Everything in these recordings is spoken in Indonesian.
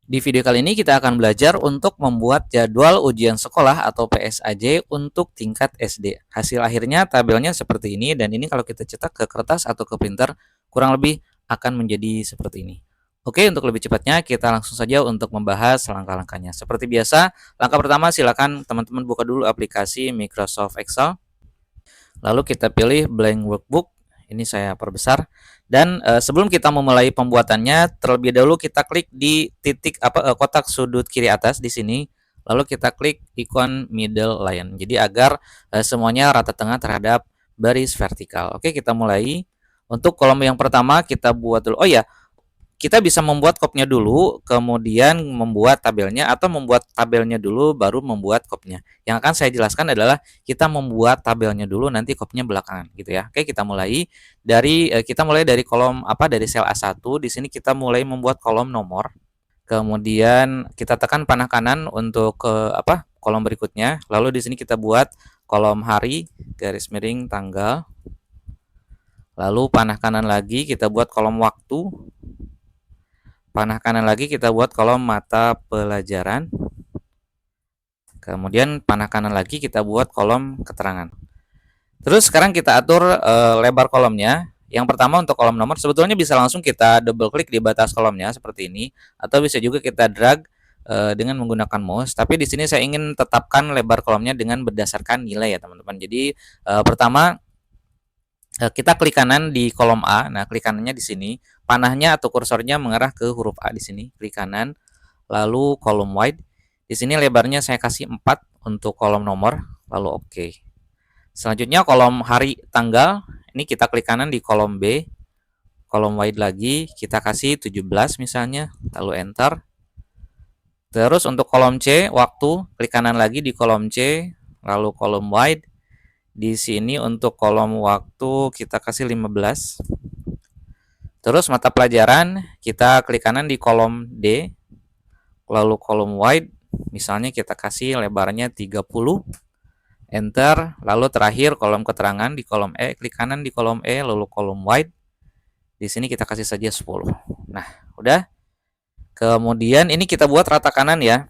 Di video kali ini kita akan belajar untuk membuat jadwal ujian sekolah atau PSAJ untuk tingkat SD. Hasil akhirnya tabelnya seperti ini dan ini kalau kita cetak ke kertas atau ke printer kurang lebih akan menjadi seperti ini. Oke, untuk lebih cepatnya kita langsung saja untuk membahas langkah-langkahnya. Seperti biasa, langkah pertama silakan teman-teman buka dulu aplikasi Microsoft Excel. Lalu kita pilih blank workbook. Ini saya perbesar. Dan sebelum kita memulai pembuatannya, terlebih dahulu kita klik di titik kotak sudut kiri atas di sini. Lalu kita klik ikon middle line. Jadi agar semuanya rata tengah terhadap baris vertikal. Oke, kita mulai. Untuk kolom yang pertama kita buat dulu. Oh ya, kita bisa membuat kopnya dulu, kemudian membuat tabelnya, atau membuat tabelnya dulu baru membuat kopnya. Yang akan saya jelaskan adalah kita membuat tabelnya dulu, nanti kopnya belakangan, gitu ya. Oke, kita mulai dari kolom dari sel A1. Di sini kita mulai membuat kolom nomor. Kemudian kita tekan panah kanan untuk ke kolom berikutnya. Lalu di sini kita buat kolom hari garis miring tanggal. Lalu panah kanan lagi kita buat kolom waktu. Panah kanan lagi kita buat kolom mata pelajaran. Kemudian panah kanan lagi kita buat kolom keterangan. Terus sekarang kita atur lebar kolomnya. Yang pertama untuk kolom nomor sebetulnya bisa langsung kita double klik di batas kolomnya seperti ini, atau bisa juga kita drag dengan menggunakan mouse. Tapi di sini saya ingin tetapkan lebar kolomnya dengan berdasarkan nilai ya teman-teman. Jadi pertama kita klik kanan di kolom A. Nah, klik kanannya di sini. Panahnya atau kursornya mengarah ke huruf A di sini. Klik kanan. Lalu kolom wide. Di sini lebarnya saya kasih 4 untuk kolom nomor. Lalu oke. Selanjutnya kolom hari tanggal. Ini kita klik kanan di kolom B. Kolom wide lagi. Kita kasih 17 misalnya. Lalu enter. Terus untuk kolom C, waktu. Klik kanan lagi di kolom C. Lalu kolom wide. Di sini untuk kolom waktu kita kasih 15. Terus mata pelajaran kita klik kanan di kolom D. Lalu kolom wide misalnya kita kasih lebarnya 30. Enter. Lalu terakhir kolom keterangan di kolom E, klik kanan di kolom E lalu kolom wide. Di sini kita kasih saja 10. Nah, udah. Kemudian ini kita buat rata kanan ya.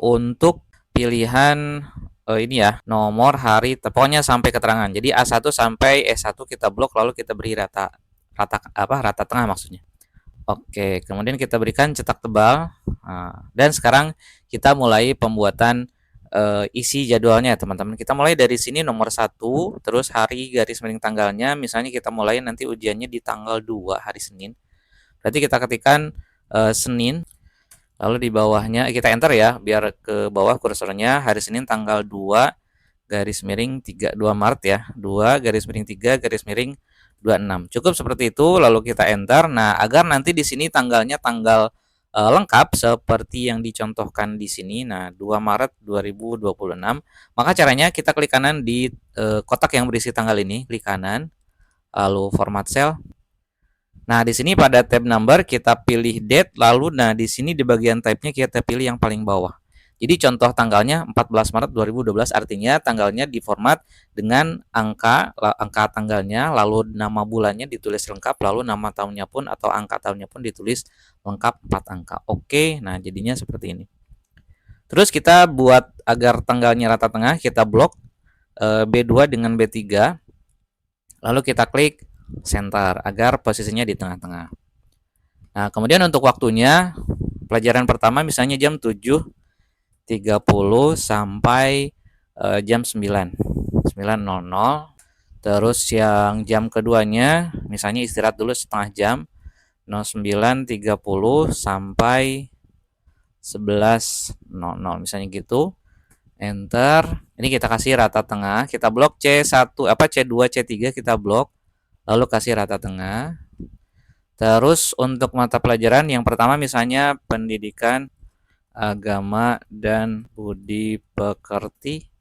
Untuk pilihan ini ya, nomor, hari, pokoknya sampai keterangan. Jadi A1 sampai E1 kita blok, lalu kita beri rata tengah maksudnya. Oke, kemudian kita berikan cetak tebal. Nah, dan sekarang kita mulai pembuatan isi jadwalnya teman-teman. Kita mulai dari sini nomor 1, terus hari garis miring tanggalnya, misalnya kita mulai nanti ujiannya di tanggal 2 hari Senin. Berarti kita ketikkan Senin. Lalu di bawahnya kita enter ya, biar ke bawah kursornya hari Senin tanggal 2 garis miring 2 Maret ya. 2 garis miring 3 garis miring 26. Cukup seperti itu, lalu kita enter. Nah, agar nanti di sini tanggalnya tanggal lengkap seperti yang dicontohkan di sini. Nah, 2 Maret 2026. Maka caranya kita klik kanan di kotak yang berisi tanggal ini, klik kanan. Lalu format cell. Nah, di sini pada tab number kita pilih date, lalu di sini di bagian tab-nya kita pilih yang paling bawah. Jadi contoh tanggalnya 14 Maret 2012, artinya tanggalnya diformat dengan angka tanggalnya, lalu nama bulannya ditulis lengkap, lalu nama tahunnya pun atau angka tahunnya pun ditulis lengkap 4 angka. Oke, nah jadinya seperti ini. Terus kita buat agar tanggalnya rata tengah, kita blok B2 dengan B3. Lalu kita klik center agar posisinya di tengah-tengah. Nah, kemudian untuk waktunya pelajaran pertama misalnya jam 7.30 sampai jam 9.00. Terus yang jam keduanya misalnya istirahat dulu setengah jam 09.30 sampai 11.00 misalnya gitu. Enter. Ini kita kasih rata tengah, kita blok C1 C2 C3 kita blok. Lalu kasih rata tengah. Terus untuk mata pelajaran yang pertama misalnya pendidikan agama dan budi pekerti.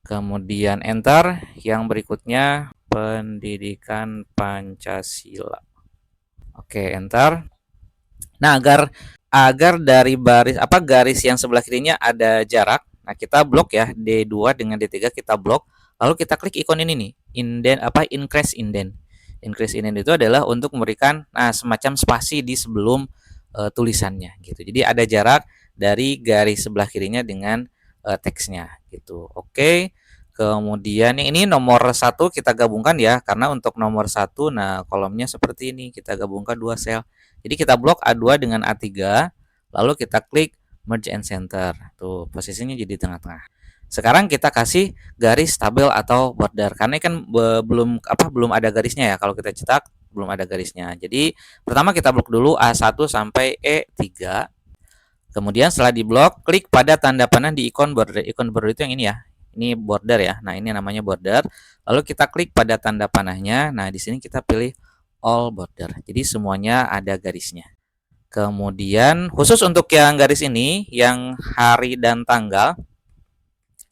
Kemudian enter. Yang berikutnya pendidikan Pancasila. Oke, enter. Nah, agar dari garis yang sebelah kirinya ada jarak. Nah, kita blok ya D2 dengan D3 kita blok. Lalu kita klik ikon ini nih, increase indent. Increase indent itu adalah untuk memberikan semacam spasi di sebelum tulisannya gitu. Jadi ada jarak dari garis sebelah kirinya dengan teksnya gitu. Oke. Kemudian yang ini nomor satu kita gabungkan ya, karena untuk nomor satu, nah kolomnya seperti ini, kita gabungkan dua sel. Jadi kita blok A2 dengan A3, lalu kita klik merge and center. Tuh, posisinya jadi tengah-tengah. Sekarang kita kasih garis tabel atau border, karena kan belum ada garisnya ya. Kalau kita cetak belum ada garisnya. Jadi pertama kita blok dulu A1 sampai E3. Kemudian setelah diblok, klik pada tanda panah di ikon border. Ikon border itu yang ini ya. Ini border ya. Nah, ini namanya border. Lalu kita klik pada tanda panahnya. Nah, di sini kita pilih all border. Jadi semuanya ada garisnya. Kemudian khusus untuk yang garis ini, yang hari dan tanggal,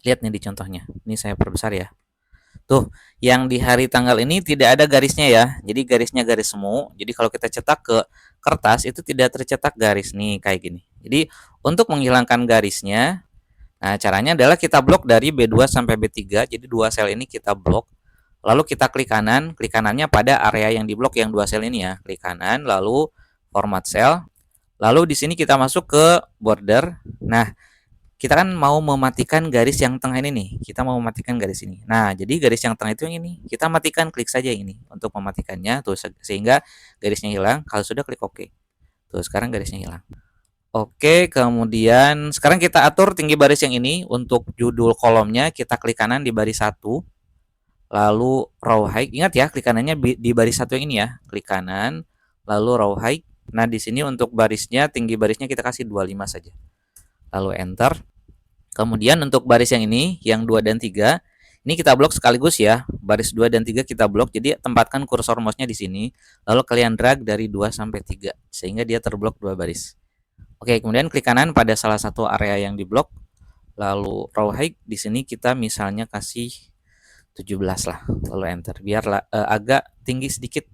lihat nih di contohnya. Ini saya perbesar ya. Tuh, yang di hari tanggal ini tidak ada garisnya ya. Jadi garisnya garis semu. Jadi kalau kita cetak ke kertas itu tidak tercetak garis nih kayak gini. Jadi untuk menghilangkan garisnya, nah caranya adalah kita blok dari B2 sampai B3. Jadi dua sel ini kita blok. Lalu kita klik kanan, klik kanannya pada area yang diblok yang dua sel ini ya. Klik kanan, lalu format sel. Lalu di sini kita masuk ke border. Nah, kita kan mau mematikan garis yang tengah ini nih. Kita mau mematikan garis ini. Nah, jadi garis yang tengah itu yang ini. Kita matikan, klik saja yang ini untuk mematikannya tuh sehingga garisnya hilang. Kalau sudah klik OK. Tuh, sekarang garisnya hilang. Oke, kemudian sekarang kita atur tinggi baris yang ini. Untuk judul kolomnya kita klik kanan di baris 1. Lalu row height. Ingat ya, klik kanannya di baris 1 yang ini ya. Klik kanan, lalu row height. Nah, di sini untuk barisnya, tinggi barisnya kita kasih 25 saja. Lalu enter. Kemudian untuk baris yang ini, yang 2 dan 3, ini kita blok sekaligus ya. Baris 2 dan 3 kita blok. Jadi tempatkan kursor mouse-nya di sini. Lalu kalian drag dari 2 sampai 3 sehingga dia terblok 2 baris. Oke, kemudian klik kanan pada salah satu area yang diblok. Lalu row height di sini kita misalnya kasih 17 lah. Lalu enter biar agak tinggi sedikit.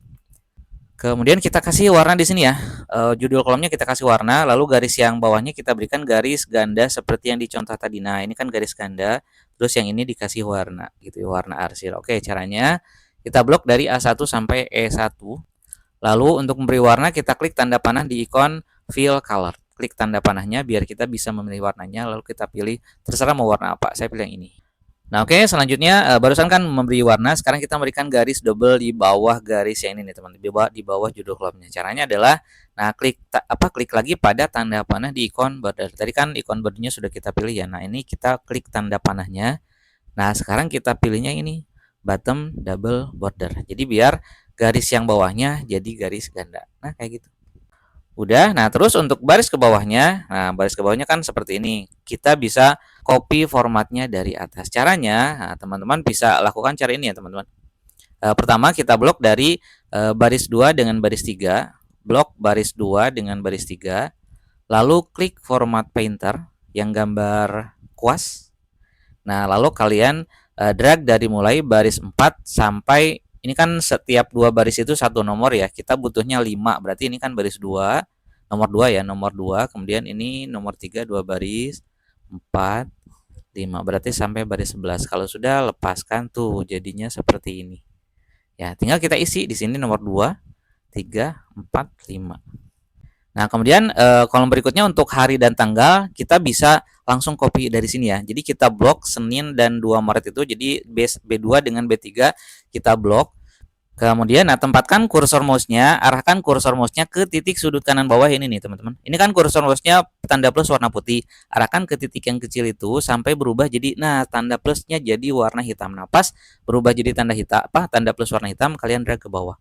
Kemudian kita kasih warna di sini ya. Judul kolomnya kita kasih warna, lalu garis yang bawahnya kita berikan garis ganda seperti yang dicontoh tadi. Nah, ini kan garis ganda, terus yang ini dikasih warna gitu ya, warna arsir. Oke, caranya kita blok dari A1 sampai E1. Lalu untuk memberi warna kita klik tanda panah di ikon fill color. Klik tanda panahnya biar kita bisa memilih warnanya, lalu kita pilih terserah mau warna apa. Saya pilih yang ini. Nah, oke, selanjutnya barusan kan memberi warna, sekarang kita memberikan garis double di bawah garis yang ini nih, teman. Di bawah judul kolomnya. Caranya adalah nah klik lagi pada tanda panah di ikon border. Tadi kan ikon bordernya sudah kita pilih ya. Nah, ini kita klik tanda panahnya. Nah, sekarang kita pilihnya ini bottom double border. Jadi biar garis yang bawahnya jadi garis ganda. Nah, kayak gitu. Udah, nah terus untuk baris ke bawahnya, nah baris ke bawahnya kan seperti ini. Kita bisa copy formatnya dari atas. Caranya, nah, teman-teman bisa lakukan cara ini ya teman-teman. Pertama kita blok dari baris 2 dengan baris 3, blok baris 2 dengan baris 3, lalu klik format painter yang gambar kuas. Nah, lalu kalian drag dari mulai baris 4 sampai ini kan setiap dua baris itu satu nomor ya. Kita butuhnya 5. Berarti ini kan baris 2, nomor 2 ya, nomor 2. Kemudian ini nomor 3 2 baris, 4, 5. Berarti sampai baris 11. Kalau sudah lepaskan tuh jadinya seperti ini. Ya, tinggal kita isi di sini nomor 2, 3, 4, 5. Nah, kemudian kolom berikutnya untuk hari dan tanggal kita bisa langsung copy dari sini ya. Jadi kita blok Senin dan 2 Maret itu, jadi B2 dengan B3 kita blok. Kemudian nah tempatkan kursor mouse-nya, arahkan kursor mouse-nya ke titik sudut kanan bawah ini nih, teman-teman. Ini kan kursor mouse-nya tanda plus warna putih. Arahkan ke titik yang kecil itu sampai berubah jadi tanda plusnya jadi warna hitam. Nah, pas berubah jadi tanda hitam tanda plus warna hitam, kalian drag ke bawah.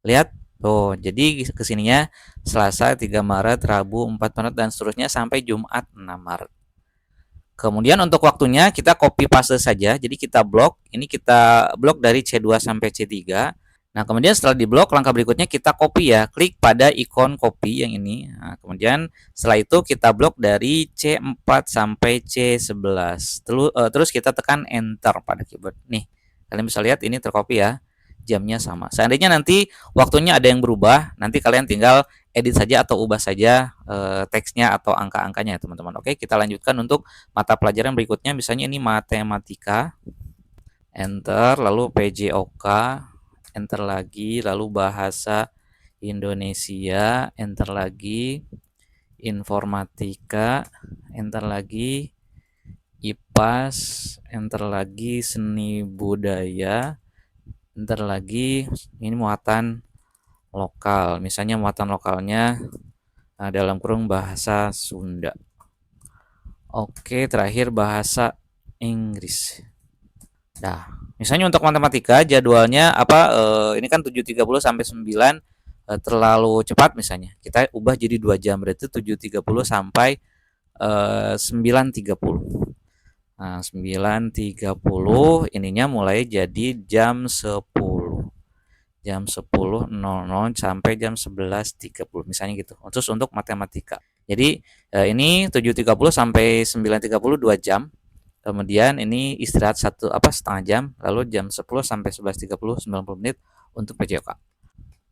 Lihat tuh, jadi kesininya Selasa 3 Maret, Rabu 4 Maret dan seterusnya sampai Jumat 6 Maret. Kemudian untuk waktunya kita copy paste saja. Jadi kita blok, ini kita blok dari C2 sampai C3. Nah, kemudian setelah diblok, langkah berikutnya kita copy ya. Klik pada ikon copy yang ini. Nah, kemudian setelah itu kita blok dari C4 sampai C11. Terus kita tekan enter pada keyboard. Nih, kalian bisa lihat ini tercopy ya. Jamnya sama. Seandainya nanti waktunya ada yang berubah, nanti kalian tinggal edit saja atau ubah saja teksnya atau angka-angkanya ya teman-teman. Oke, kita lanjutkan untuk mata pelajaran berikutnya. Misalnya ini matematika, enter, lalu PJOK, enter lagi, lalu bahasa Indonesia, enter lagi, informatika, enter lagi, IPAS, enter lagi, seni budaya, enter lagi, ini muatan lokal, misalnya muatan lokalnya dalam kurung bahasa Sunda. Oke, terakhir bahasa Inggris. Nah, misalnya untuk matematika jadwalnya apa ini kan 7.30 sampai 9 terlalu cepat misalnya. Kita ubah jadi 2 jam berarti 7.30 sampai 9.30. Nah, 9.30 ininya mulai jadi jam 10. Jam 10.00 sampai jam 11.30 misalnya gitu. Khusus untuk matematika. Jadi ini 7.30 sampai 9.30 2 jam. Kemudian ini istirahat setengah jam, lalu jam 10 sampai 11.30 90 menit untuk PJOK.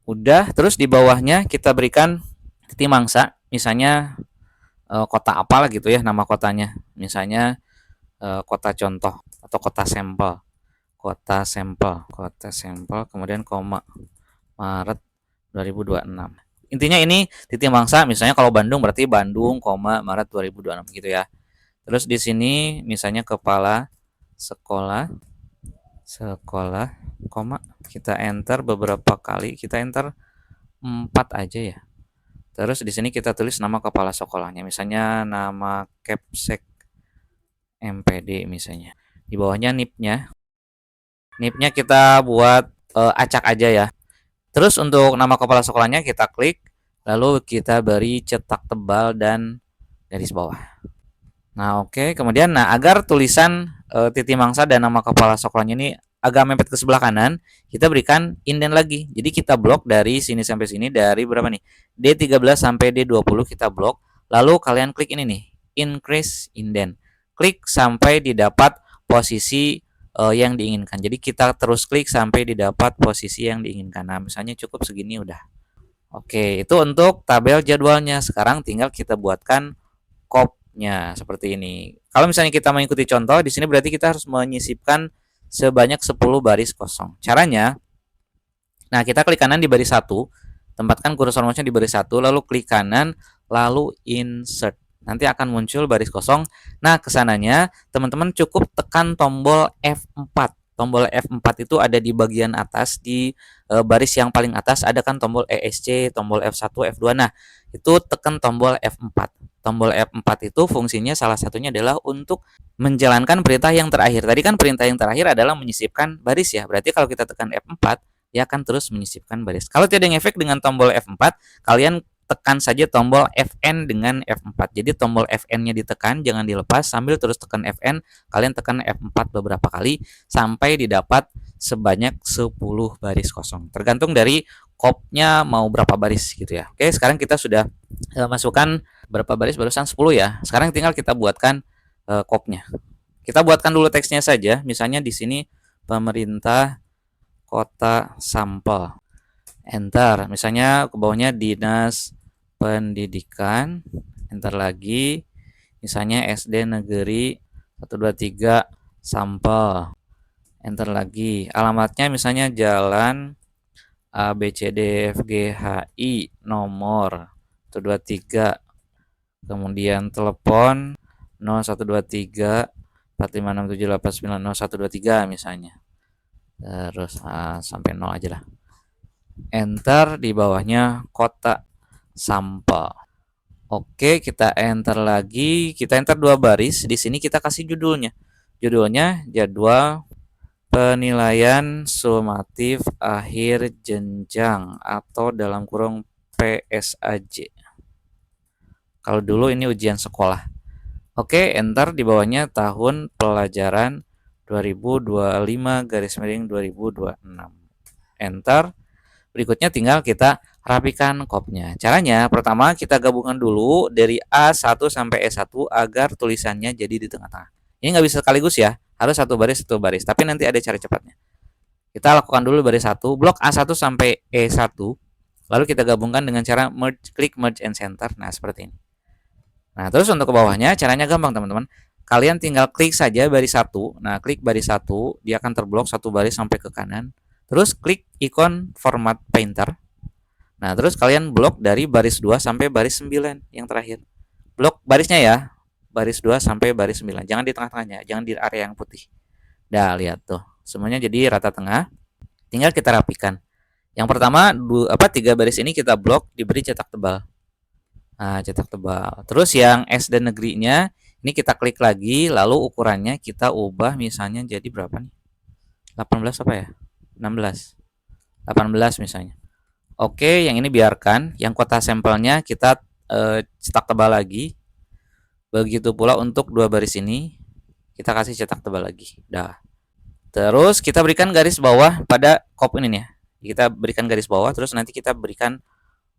Udah, terus di bawahnya kita berikan titik mangsa, misalnya kota apalah gitu ya nama kotanya. Misalnya kota contoh atau kota sampel. Kota sampel, kemudian koma Maret 2026. Intinya ini titik mangsa, misalnya kalau Bandung berarti Bandung, Maret 2026 gitu ya. Terus di sini misalnya kepala sekolah, kita enter beberapa kali, kita enter 4 aja ya. Terus di sini kita tulis nama kepala sekolahnya, misalnya nama Kepsek MPD misalnya. Di bawahnya NIP-nya. NIP-nya kita buat acak aja ya. Terus untuk nama kepala sekolahnya kita klik, lalu kita beri cetak tebal dan garis bawah. Nah, oke. Kemudian agar tulisan titik mangsa dan nama kepala sekolahnya ini agak mepet ke sebelah kanan, kita berikan indent lagi. Jadi kita blok dari sini sampai sini dari berapa nih? D13 sampai D20 kita blok. Lalu kalian klik ini nih, increase indent. Klik sampai didapat posisi yang diinginkan. Jadi kita terus klik sampai didapat posisi yang diinginkan. Nah, misalnya cukup segini udah. Oke, itu untuk tabel jadwalnya. Sekarang tinggal kita buatkan kopnya seperti ini. Kalau misalnya kita mengikuti contoh, di sini berarti kita harus menyisipkan sebanyak 10 baris kosong. Caranya, nah kita klik kanan di baris 1, tempatkan kursor mouse-nya di baris 1, lalu klik kanan, lalu insert. Nanti akan muncul baris kosong. Nah, kesananya teman-teman cukup tekan tombol F4. Tombol F4 itu ada di bagian atas, di baris yang paling atas ada kan tombol ESC, tombol F1, F2. Nah, itu tekan tombol F4. Tombol F4 itu fungsinya salah satunya adalah untuk menjalankan perintah yang terakhir. Tadi kan perintah yang terakhir adalah menyisipkan baris ya. Berarti kalau kita tekan F4, dia akan terus menyisipkan baris. Kalau tidak ngefek dengan tombol F4, kalian tekan saja tombol Fn dengan F4. Jadi tombol Fn-nya ditekan, jangan dilepas, sambil terus tekan Fn, kalian tekan F4 beberapa kali sampai didapat sebanyak 10 baris kosong. Tergantung dari kopnya mau berapa baris gitu ya. Oke, sekarang kita sudah masukkan berapa baris, barusan 10 ya. Sekarang tinggal kita buatkan kopnya. Kita buatkan dulu teksnya saja. Misalnya di sini pemerintah kota sampel. Enter. Misalnya ke bawahnya dinas pendidikan, enter lagi. Misalnya SD negeri 123 sampel. Enter lagi. Alamatnya misalnya jalan ABCDFGHI nomor 123. Kemudian telepon 0123 4567890 misalnya. Terus sampai 0 aja lah. Enter, di bawahnya kota sampel. Oke, kita enter lagi. Kita enter 2 baris. Di sini kita kasih judulnya. Judulnya jadwal penilaian sumatif akhir jenjang atau dalam kurung PSAJ. Kalau dulu ini ujian sekolah. Oke, enter, di bawahnya tahun pelajaran 2025-2026. Enter. Berikutnya tinggal kita rapikan kopnya. Caranya, pertama kita gabungkan dulu dari A1 sampai E1 agar tulisannya jadi di tengah-tengah. Ini nggak bisa sekaligus ya, harus satu baris. Tapi nanti ada cara cepatnya. Kita lakukan dulu baris 1, blok A1 sampai E1, lalu kita gabungkan dengan cara klik merge and center. Nah, seperti ini. Nah, terus untuk ke bawahnya caranya gampang teman-teman. Kalian tinggal klik saja baris 1. Nah, klik baris 1, dia akan terblok satu baris sampai ke kanan. Terus klik ikon format painter. Nah, terus kalian blok dari baris 2 sampai baris 9 yang terakhir. Blok barisnya ya, baris 2 sampai baris 9. Jangan di tengah-tengahnya, jangan di area yang putih. Dah, lihat tuh. Semuanya jadi rata tengah. Tinggal kita rapikan. Yang pertama, tiga baris ini kita blok diberi cetak tebal. Nah, cetak tebal. Terus yang S dan negerinya ini kita klik lagi, lalu ukurannya kita ubah misalnya jadi berapa nih? 18 apa ya? 16. 18 misalnya. Oke, yang ini biarkan. Yang kota sampelnya kita cetak tebal lagi. Begitu pula untuk dua baris ini, kita kasih cetak tebal lagi. Dah. Terus kita berikan garis bawah pada kop ini nih ya. Kita berikan garis bawah, terus nanti kita berikan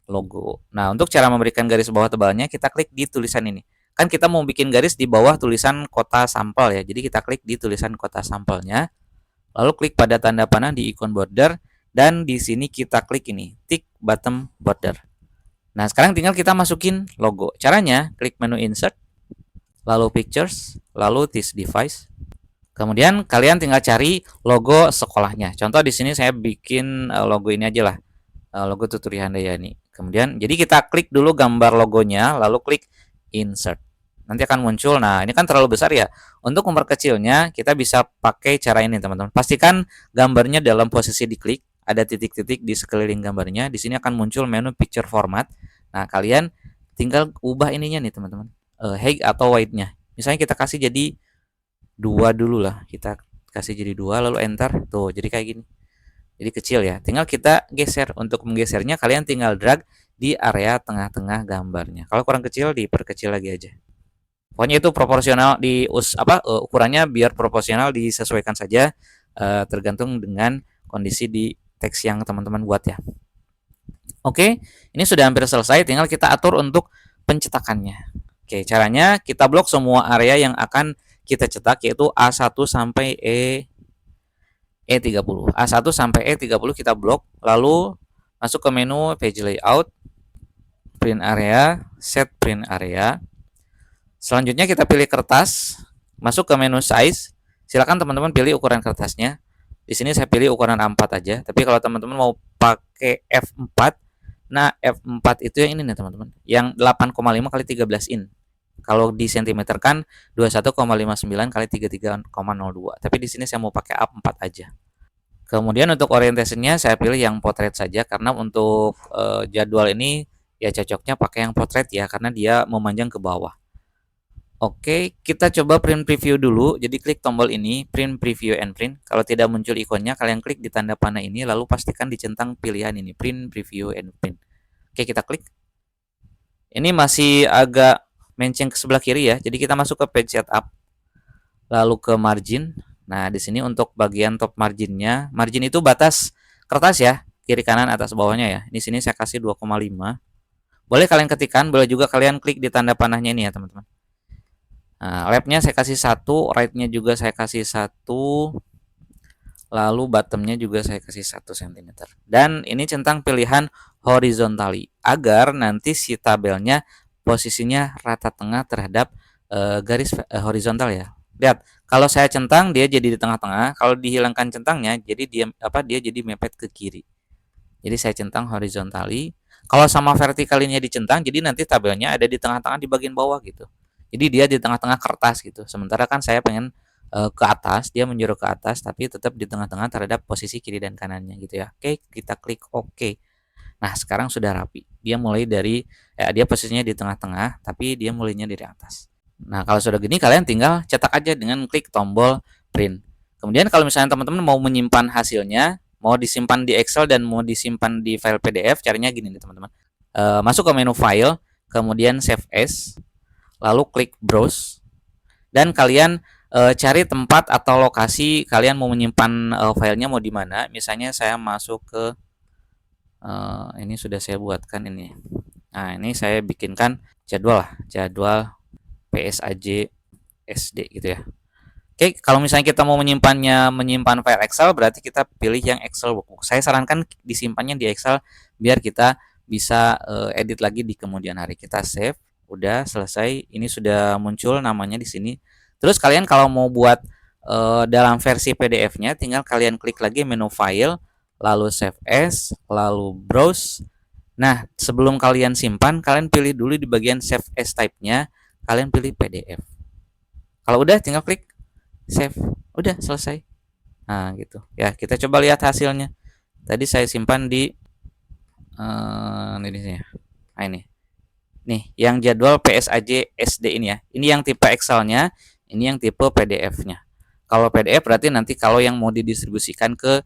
logo. Nah, untuk cara memberikan garis bawah tebalnya, kita klik di tulisan ini. Kan kita mau bikin garis di bawah tulisan kota sampel ya. Jadi kita klik di tulisan kota sampelnya, lalu klik pada tanda panah di ikon border, dan di sini kita klik ini, tick bottom border. Nah, sekarang tinggal kita masukin logo. Caranya, klik menu insert, lalu pictures, lalu this device. Kemudian kalian tinggal cari logo sekolahnya. Contoh di sini saya bikin logo ini aja lah. Logo Tuturi Handayani. Kemudian jadi kita klik dulu gambar logonya, lalu klik insert. Nanti akan muncul. Nah, ini kan terlalu besar ya. Untuk memperkecilnya, kita bisa pakai cara ini, teman-teman. Pastikan gambarnya dalam posisi diklik, ada titik-titik di sekeliling gambarnya. Di sini akan muncul menu picture format. Nah, kalian tinggal ubah ininya nih, teman-teman. Height atau width-nya. Misalnya kita kasih jadi 2 dulu lah, kita kasih jadi 2 lalu enter. Tuh, jadi kayak gini. Jadi kecil ya. Tinggal kita geser. Untuk menggesernya kalian tinggal drag di area tengah-tengah gambarnya. Kalau kurang kecil diperkecil lagi aja. Pokoknya itu proporsional ukurannya biar proporsional, disesuaikan saja tergantung dengan kondisi di teks yang teman-teman buat ya. Oke, ini sudah hampir selesai, tinggal kita atur untuk pencetakannya. Oke, caranya kita blok semua area yang akan kita cetak, yaitu A1 sampai E30. A1 sampai E30 kita blok, lalu masuk ke menu page layout, print area, set print area. Selanjutnya kita pilih kertas, masuk ke menu size. Silakan teman-teman pilih ukuran kertasnya. Di sini saya pilih ukuran A4 aja, tapi kalau teman-teman mau pakai F4, nah F4 itu yang ini nih teman-teman, yang 8,5 kali 13 in. Kalau di cm kan 21,59 kali 33,02. Tapi di sini saya mau pakai A4 aja. Kemudian untuk orientasinya saya pilih yang potret saja, karena untuk jadwal ini ya cocoknya pakai yang potret ya, karena dia memanjang ke bawah. Oke, kita coba print preview dulu. Jadi klik tombol ini, print preview and print. Kalau tidak muncul ikonnya, kalian klik di tanda panah ini, lalu pastikan dicentang pilihan ini, print preview and print. Oke, kita klik. Ini masih agak menceng ke sebelah kiri ya. Jadi kita masuk ke page setup, lalu ke margin. Nah, di sini untuk bagian top marginnya, margin itu batas kertas ya, kiri kanan atas bawahnya ya. Di sini saya kasih 2,5. Boleh kalian ketikkan, boleh juga kalian klik di tanda panahnya ini ya, teman-teman. Nah, leftnya saya kasih 1, right-nya juga saya kasih 1, lalu bottomnya juga saya kasih 1 cm. Dan ini centang pilihan horizontally, agar nanti si tabelnya posisinya rata tengah terhadap garis horizontal ya. Lihat, kalau saya centang dia jadi di tengah-tengah, kalau dihilangkan centangnya jadi dia jadi mepet ke kiri. Jadi saya centang horizontally. Kalau sama vertikalinya dicentang, jadi nanti tabelnya ada di tengah-tengah di bagian bawah gitu. Jadi dia di tengah-tengah kertas gitu. Sementara kan saya pengen ke atas, dia menjorok ke atas, tapi tetap di tengah-tengah terhadap posisi kiri dan kanannya gitu ya. Oke, kita klik OK. Nah, sekarang sudah rapi. Dia mulai dari dia posisinya di tengah-tengah, tapi dia mulainya dari atas. Nah, kalau sudah gini kalian tinggal cetak aja dengan klik tombol print. Kemudian kalau misalnya teman-teman mau menyimpan hasilnya, mau disimpan di Excel dan mau disimpan di file PDF, caranya gini nih teman-teman. Masuk ke menu file, kemudian save as, lalu klik browse, dan kalian cari tempat atau lokasi kalian mau menyimpan filenya mau di mana. Misalnya saya masuk ke ini sudah saya buatkan ini. Nah, ini saya bikinkan jadwal PSAJ SD gitu ya. Oke, kalau misalnya kita mau menyimpan file Excel, berarti kita pilih yang Excel workbook. Saya sarankan disimpannya di Excel biar kita bisa edit lagi di kemudian hari. Kita save, udah selesai. Ini sudah muncul namanya di sini. Terus kalian kalau mau buat dalam versi PDF-nya, tinggal kalian klik lagi menu file, lalu save as, lalu browse, Nah, sebelum kalian simpan, kalian pilih dulu di bagian save as type-nya, kalian pilih PDF. Kalau udah tinggal klik save. Udah selesai. Nah, gitu. Ya, kita coba lihat hasilnya. Tadi saya simpan di ini ya. Nah, ini. Nih, yang jadwal PSAJ SD ini ya. Ini yang tipe Excel-nya, ini yang tipe PDF-nya. Kalau PDF berarti nanti kalau yang mau didistribusikan ke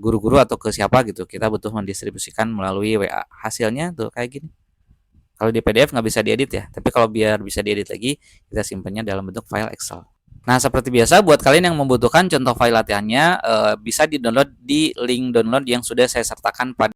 guru-guru atau ke siapa gitu, kita butuh mendistribusikan melalui WA. Hasilnya tuh kayak gini. Kalau di PDF nggak bisa diedit ya, tapi kalau biar bisa diedit lagi, kita simpannya dalam bentuk file Excel. Nah, seperti biasa buat kalian yang membutuhkan contoh file latihannya bisa di-download di link download yang sudah saya sertakan pada